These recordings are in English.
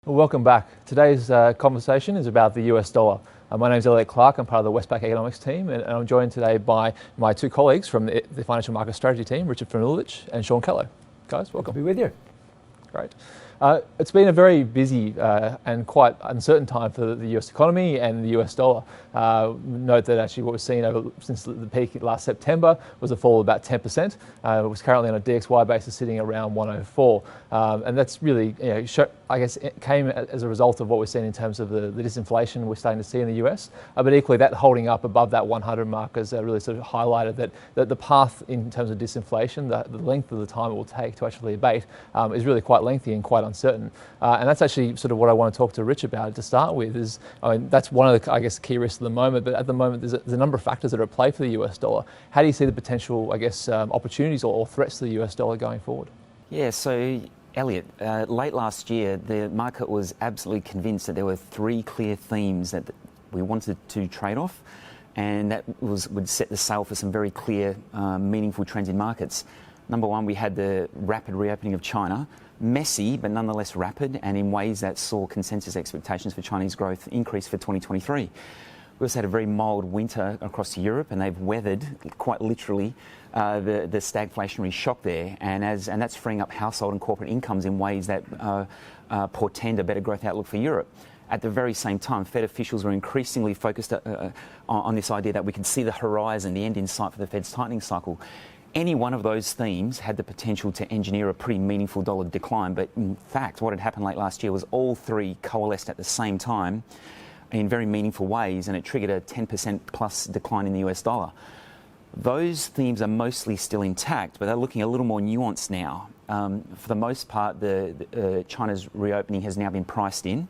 Well, welcome back. Today's conversation is about the US dollar. My name is Elliot Clark. I'm part of the Westpac Economics team, and I'm joined today by my two colleagues from the Financial Market Strategy team, Richard Franulovich and Sean Kello. Guys, welcome. Good to be with you. Great. It's been a very busy and quite uncertain time for the US economy and the US dollar. Note that actually what we've seen since the peak last September was a fall of about 10%. It was currently on a DXY basis sitting around 104. And that's really, I guess, it came as a result of what we're seeing in terms of the disinflation we're starting to see in the US. But equally, that holding up above that 100 mark has really sort of highlighted that the path in terms of disinflation, the length of the time it will take to actually abate, is really quite lengthy and quite uncertain. And that's actually sort of what I want to talk to Rich about to start with. That's one of the, I guess, key risks at the moment. But at the moment, there's a number of factors that are at play for the US dollar. How do you see the potential, I guess, opportunities or threats to the US dollar going forward? Yeah, so Elliot, late last year, the market was absolutely convinced that there were three clear themes that we wanted to trade off, and that would set the sail for some very clear, meaningful trends in markets. Number one, we had the rapid reopening of China, messy but nonetheless rapid, and in ways that saw consensus expectations for Chinese growth increase for 2023. We also had a very mild winter across Europe, and they've weathered, quite literally, the stagflationary shock there, and that's freeing up household and corporate incomes in ways that portend a better growth outlook for Europe. At the very same time, Fed officials were increasingly focused on this idea that we could see the horizon, the end in sight for the Fed's tightening cycle. Any one of those themes had the potential to engineer a pretty meaningful dollar decline, but in fact, what had happened late last year was all three coalesced at the same time in very meaningful ways, and it triggered a 10% plus decline in the US dollar. Those themes are mostly still intact, but they're looking a little more nuanced now. For the most part, China's reopening has now been priced in.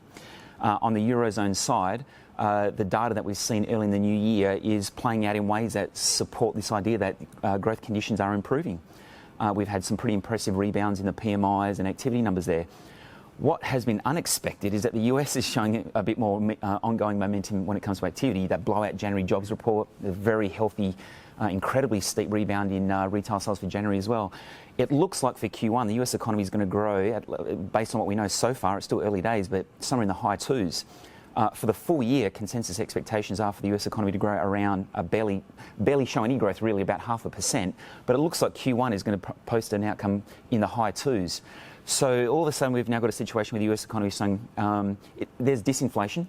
On the Eurozone side, the data that we've seen early in the new year is playing out in ways that support this idea that growth conditions are improving. We've had some pretty impressive rebounds in the PMIs and activity numbers there. What has been unexpected is that the US is showing a bit more ongoing momentum when it comes to activity. That blowout January jobs report, a very healthy, incredibly steep rebound in retail sales for January as well. It looks like for Q1, the US economy is going to grow, based on what we know so far, it's still early days, but somewhere in the high twos. For the full year, consensus expectations are for the US economy to grow around barely show any growth, really about 0.5%. But it looks like Q1 is going to post an outcome in the high twos. So all of a sudden, we've now got a situation where the US economy is saying there's disinflation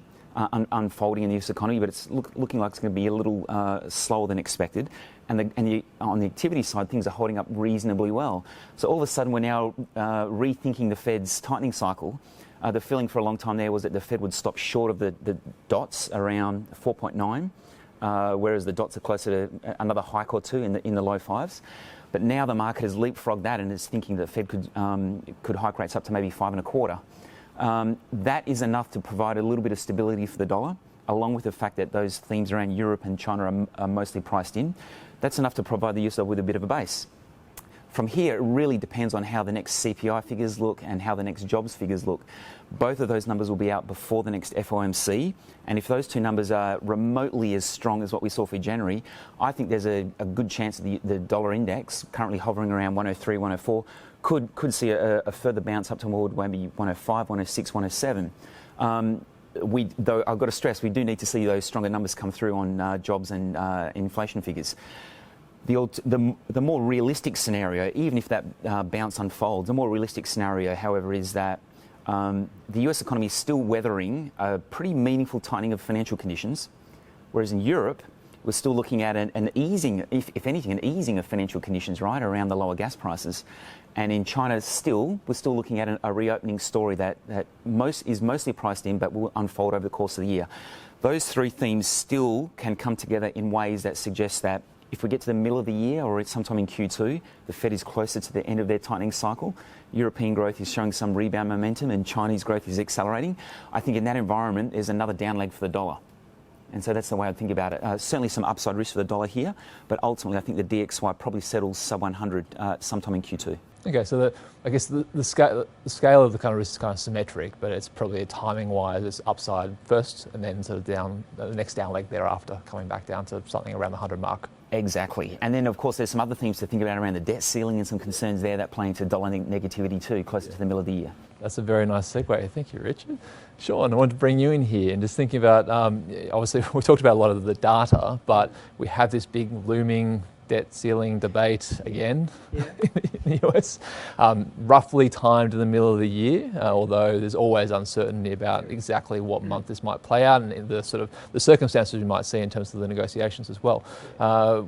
unfolding in the US economy, but it's looking like it's going to be a little slower than expected. And on the activity side, things are holding up reasonably well. So all of a sudden, we're now rethinking the Fed's tightening cycle. The feeling for a long time there was that the Fed would stop short of the dots around 4.9, whereas the dots are closer to another hike or two in the low fives. But now the market has leapfrogged that and is thinking that the Fed could hike rates up to maybe 5.25. That is enough to provide a little bit of stability for the dollar, along with the fact that those themes around Europe and China are mostly priced in. That's enough to provide the US dollar with a bit of a base. From here, it really depends on how the next CPI figures look and how the next jobs figures look. Both of those numbers will be out before the next FOMC, and if those two numbers are remotely as strong as what we saw for January, I think there's a good chance that the dollar index, currently hovering around 103, 104, could see a further bounce up toward maybe 105, 106, 107. Though I've got to stress, we do need to see those stronger numbers come through on jobs and inflation figures. The more realistic scenario, even if that bounce unfolds, the more realistic scenario, however, is that the US economy is still weathering a pretty meaningful tightening of financial conditions, whereas in Europe, we're still looking at an easing, if anything, an easing of financial conditions, right, around the lower gas prices. And in China, we're still looking at a reopening story that is mostly priced in, but will unfold over the course of the year. Those three themes still can come together in ways that suggest that if we get to the middle of the year or sometime in Q2, the Fed is closer to the end of their tightening cycle. European growth is showing some rebound momentum and Chinese growth is accelerating. I think in that environment, there's another down leg for the dollar. And so that's the way I think about it. Certainly some upside risk for the dollar here, but ultimately I think the DXY probably settles sub 100 sometime in Q2. Okay, so I guess the scale of the kind of risk is kind of symmetric, but it's probably timing-wise, it's upside first and then sort of down, the next down leg thereafter, coming back down to something around the 100 mark. Exactly. And then, of course, there's some other themes to think about around the debt ceiling and some concerns there that play into dollar negativity too, closer to the middle of the year. That's a very nice segue. Thank you, Richard. Sean, I wanted to bring you in here and just thinking about, obviously we talked about a lot of the data, but we have this big looming debt ceiling debate again in the US, roughly timed in the middle of the year, although there's always uncertainty about exactly what month this might play out and the sort of the circumstances we might see in terms of the negotiations as well.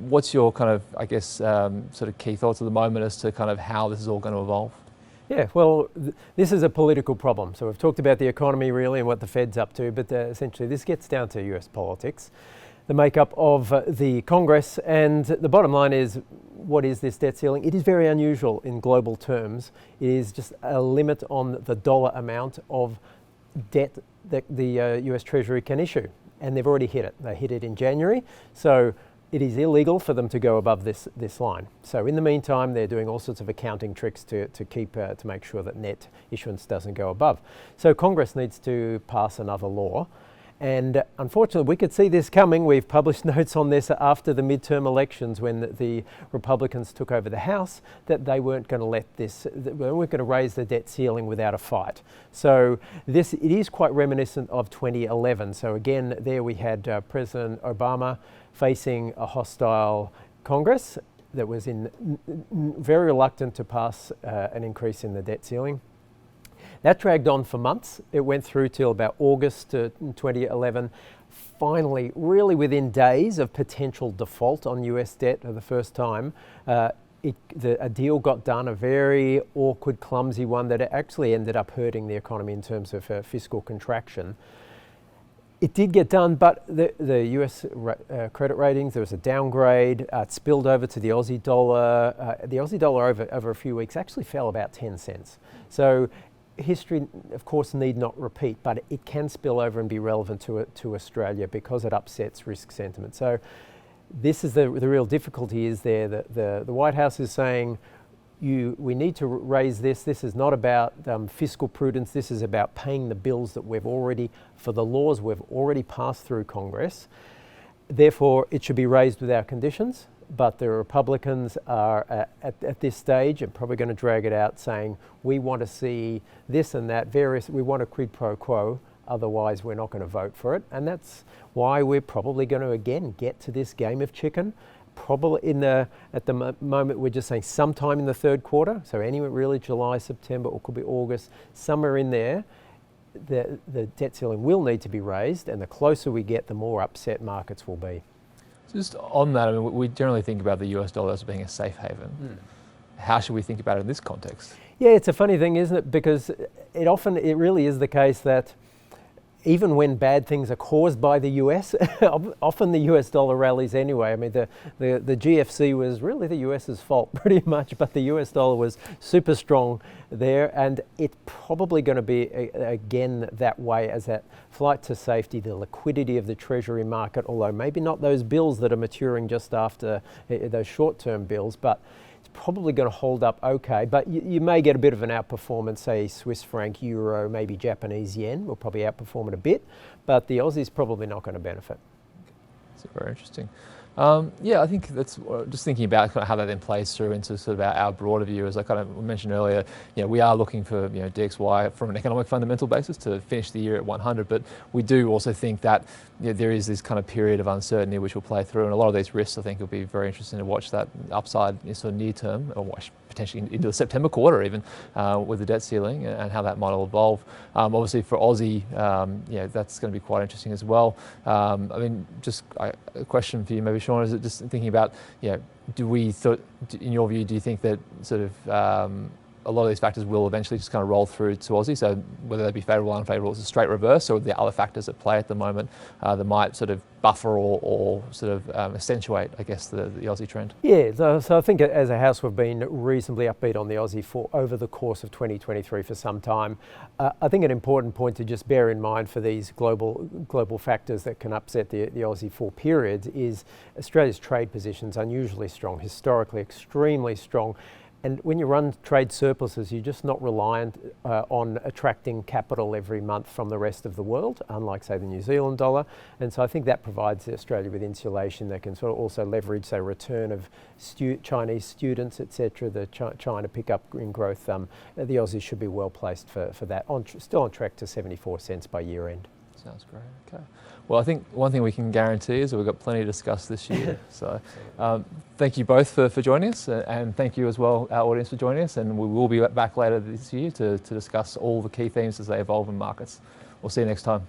What's your kind of, I guess, sort of key thoughts at the moment as to kind of how this is all going to evolve? Yeah, well, this is a political problem. So we've talked about the economy really and what the Fed's up to, but essentially this gets down to US politics, the makeup of the Congress, and the bottom line is, what is this debt ceiling? It is very unusual in global terms. It is just a limit on the dollar amount of debt that the US Treasury can issue, and they've already hit it. They hit it in January, so it is illegal for them to go above this line. So in the meantime, they're doing all sorts of accounting tricks to make sure that net issuance doesn't go above. So Congress needs to pass another law. And unfortunately, we could see this coming. We've published notes on this after the midterm elections when the Republicans took over the House, that they weren't going to they weren't going to raise the debt ceiling without a fight. So it is quite reminiscent of 2011. So again, there we had President Obama facing a hostile Congress that was very reluctant to pass an increase in the debt ceiling. That dragged on for months. It went through till about August 2011. Finally, really within days of potential default on US debt for the first time, a deal got done, a very awkward, clumsy one that actually ended up hurting the economy in terms of fiscal contraction. It did get done, but the US credit ratings, there was a downgrade. It spilled over to the Aussie dollar. The Aussie dollar over a few weeks actually fell about 10 cents. So history, of course, need not repeat, but it can spill over and be relevant to Australia because it upsets risk sentiment. So this is the real difficulty is there that the White House is saying, we need to raise this. This is not about fiscal prudence. This is about paying the bills that for the laws we've already passed through Congress. Therefore, it should be raised without conditions. But the Republicans are at this stage and probably going to drag it out saying, we want to see this and that, we want a quid pro quo, otherwise we're not going to vote for it. And that's why we're probably going to again get to this game of chicken. Probably at the moment we're just saying sometime in the third quarter, so anywhere really July, September, or could be August, somewhere in there, the debt ceiling will need to be raised, and the closer we get, the more upset markets will be. Just on that, I mean, we generally think about the US dollar as being a safe haven. How should we think about it in this context? Yeah, it's a funny thing, isn't it? Because it really is the case that even when bad things are caused by the US, often the US dollar rallies anyway. I mean, the GFC was really the US's fault pretty much, but the US dollar was super strong there, and it's probably going to be again that way as that flight to safety, the liquidity of the Treasury market, although maybe not those bills that are maturing just after those short-term bills, but probably going to hold up okay, but you may get a bit of an outperformance, say Swiss franc, euro, maybe Japanese yen will probably outperform it a bit, but the Aussie's probably not going to benefit. That's very interesting. Yeah, I think that's just thinking about kind of how that then plays through into sort of our broader view. As I kind of mentioned earlier, we are looking for DXY from an economic fundamental basis to finish the year at 100, but we do also think that there is this kind of period of uncertainty which will play through, and a lot of these risks I think will be very interesting to watch that upside in sort of near term, or watch potentially into the September quarter even, with the debt ceiling and how that might all evolve. Obviously for Aussie, that's going to be quite interesting as well. I mean, just a question for you maybe, Sean, is it just thinking about, in your view, do you think that sort of a lot of these factors will eventually just kind of roll through to Aussie? So whether they be favourable or unfavourable, it's a straight reverse, or the other factors at play at the moment that might sort of buffer or sort of accentuate, I guess, the Aussie trend? Yeah, so I think as a house we've been reasonably upbeat on the Aussie for over the course of 2023 for some time. I think an important point to just bear in mind for these global factors that can upset the Aussie for periods is Australia's trade position's unusually strong, historically extremely strong. And when you run trade surpluses, you're just not reliant on attracting capital every month from the rest of the world, unlike, say, the New Zealand dollar. And so I think that provides Australia with insulation that can sort of also leverage, say, return of Chinese students, etc., China pick up in growth. The Aussies should be well placed for that, still on track to 74 cents by year end. Sounds great. Okay. Well, I think one thing we can guarantee is that we've got plenty to discuss this year. So thank you both for joining us, and thank you as well, our audience, for joining us. And we will be back later this year to discuss all the key themes as they evolve in markets. We'll see you next time.